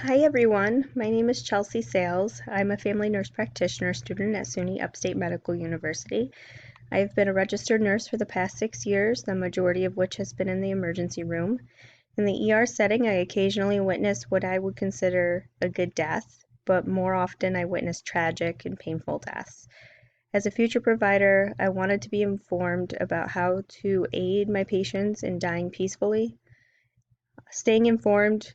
Hi everyone, my name is Chelsea Sayles. I'm a family nurse practitioner student at SUNY Upstate Medical University. I've been a registered nurse for the past 6 years, the majority of which has been in the emergency room. In the ER setting, I occasionally witness what I would consider a good death, but more often I witness tragic and painful deaths. As a future provider, I wanted to be informed about how to aid my patients in dying peacefully. Staying informed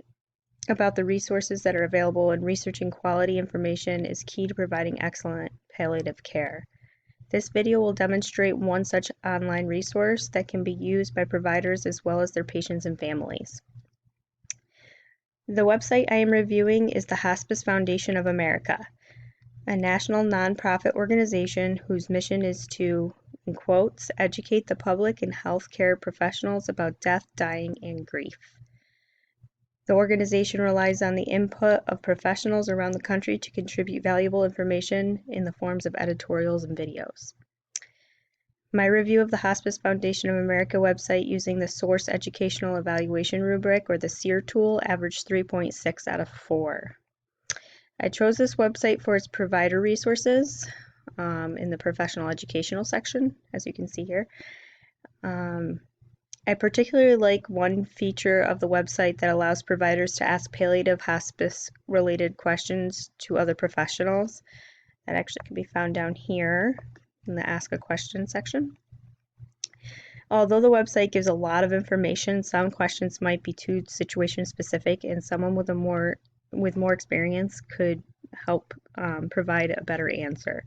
about the resources that are available and researching quality information is key to providing excellent palliative care. This video will demonstrate one such online resource that can be used by providers as well as their patients and families. The website I am reviewing is the Hospice Foundation of America, a national nonprofit organization whose mission is to, in quotes, educate the public and healthcare professionals about death, dying, and grief. The organization relies on the input of professionals around the country to contribute valuable information in the forms of editorials and videos. My review of the Hospice Foundation of America website using the Source Educational Evaluation Rubric, or the SEER tool, averaged 3.6 out of 4. I chose this website for its provider resources in the professional educational section, as you can see here. I particularly like one feature of the website that allows providers to ask palliative hospice-related questions to other professionals. That actually can be found down here in the Ask a Question section. Although the website gives a lot of information, some questions might be too situation specific, and someone with more experience could help provide a better answer.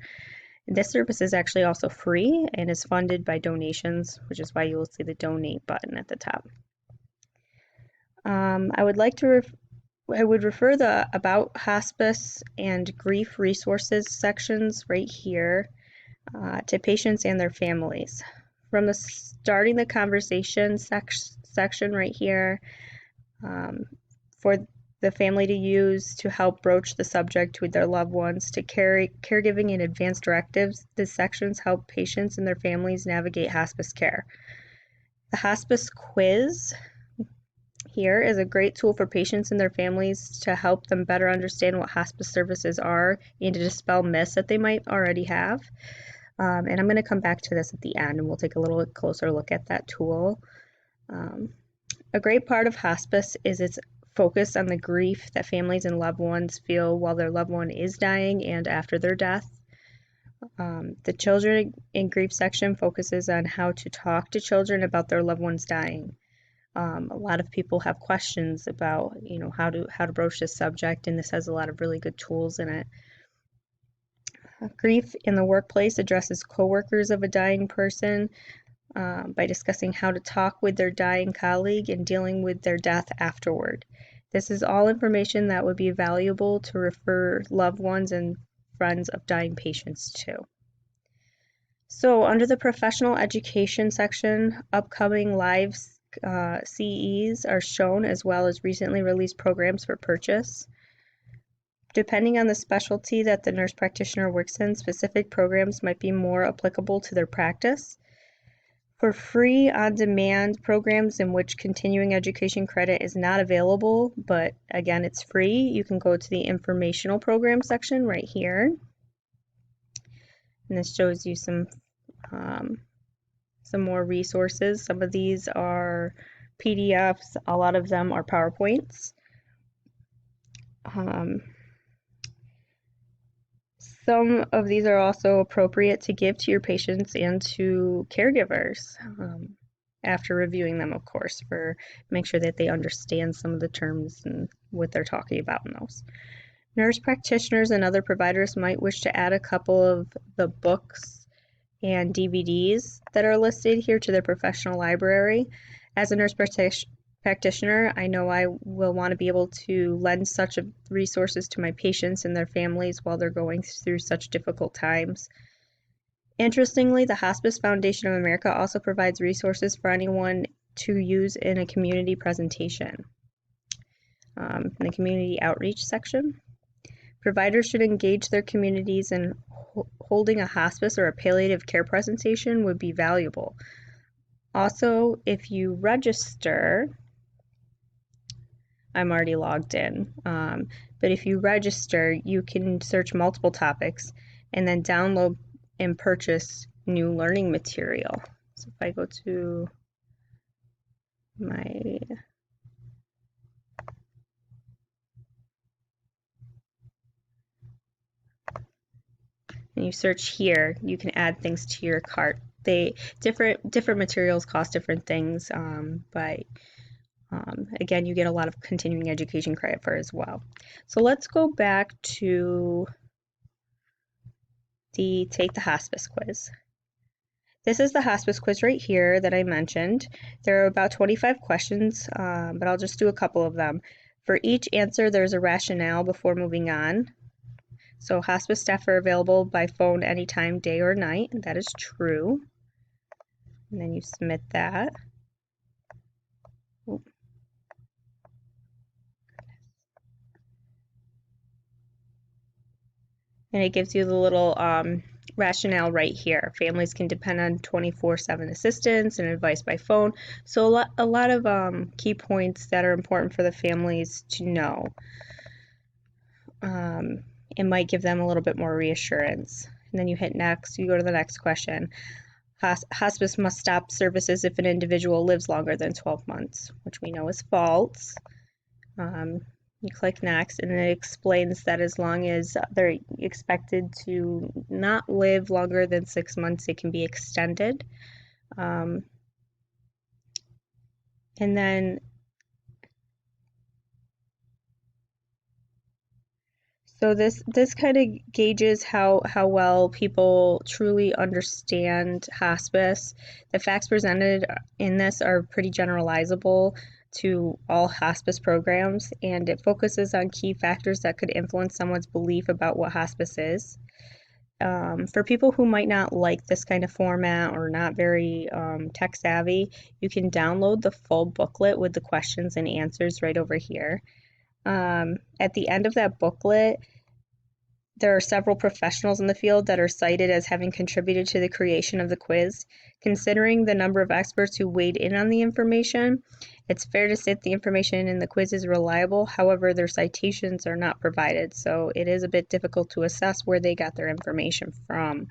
This service is actually also free and is funded by donations, which is why you will see the donate button at the top. I would refer the About Hospice and Grief Resources sections right here to patients and their families. From the starting the conversation section right here for the family to use to help broach the subject with their loved ones, to caregiving and advanced directives, these sections help patients and their families navigate hospice care. The hospice quiz here is a great tool for patients and their families to help them better understand what hospice services are and to dispel myths that they might already have. And I'm going to come back to this at the end, and we'll take a little closer look at that tool. A great part of hospice is its focus on the grief that families and loved ones feel while their loved one is dying and after their death. The children in grief section focuses on how to talk to children about their loved ones dying. A lot of people have questions about, how to broach this subject, and this has a lot of really good tools in it. Grief in the workplace addresses coworkers of a dying person by discussing how to talk with their dying colleague and dealing with their death afterward. This is all information that would be valuable to refer loved ones and friends of dying patients to. So under the professional education section, upcoming live CEs are shown, as well as recently released programs for purchase. Depending on the specialty that the nurse practitioner works in, specific programs might be more applicable to their practice. For free on-demand programs in which continuing education credit is not available, but again, it's free, you can go to the informational program section right here. And this shows you some more resources. Some of these are PDFs, a lot of them are PowerPoints. Some of these are also appropriate to give to your patients and to caregivers after reviewing them, of course, for make sure that they understand some of the terms and what they're talking about in those. Nurse practitioners and other providers might wish to add a couple of the books and DVDs that are listed here to their professional library. As a nurse practitioner, I know I will want to be able to lend such resources to my patients and their families while they're going through such difficult times. Interestingly, the Hospice Foundation of America also provides resources for anyone to use in a community presentation. In the community outreach section, providers should engage their communities, and holding a hospice or a palliative care presentation would be valuable. Also, if you register I'm already logged in. But if you register, you can search multiple topics and then download and purchase new learning material. So if I go to my and you search here, you can add things to your cart. Different materials cost different things, but again, you get a lot of continuing education credit for as well. So let's go back to the Take the Hospice quiz. This is the hospice quiz right here that I mentioned. There are about 25 questions, but I'll just do a couple of them. For each answer, there's a rationale before moving on. So hospice staff are available by phone anytime, day or night. That is true. And then you submit that. Oop. And it gives you the little rationale right here. Families can depend on 24/7 assistance and advice by phone. So a lot of key points that are important for the families to know. It might give them a little bit more reassurance. And then you hit next, you go to the next question. Hospice must stop services if an individual lives longer than 12 months, which we know is false. You click next, and it explains that as long as they're expected to not live longer than 6 months, it can be extended. And then so this kind of gauges how well people truly understand hospice. The facts presented in this are pretty generalizable to all hospice programs, and it focuses on key factors that could influence someone's belief about what hospice is. For people who might not like this kind of format or not very tech savvy, you can download the full booklet with the questions and answers right over here. At the end of that booklet, there are several professionals in the field that are cited as having contributed to the creation of the quiz. Considering the number of experts who weighed in on the information, it's fair to say that the information in the quiz is reliable. However, their citations are not provided, so it is a bit difficult to assess where they got their information from.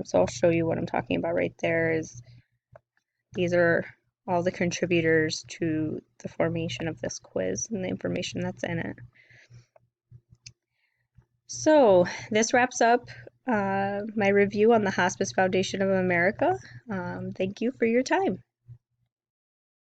So I'll show you what I'm talking about right there. These are all the contributors to the formation of this quiz and the information that's in it. So this wraps up my review on the Hospice Foundation of America. Thank you for your time.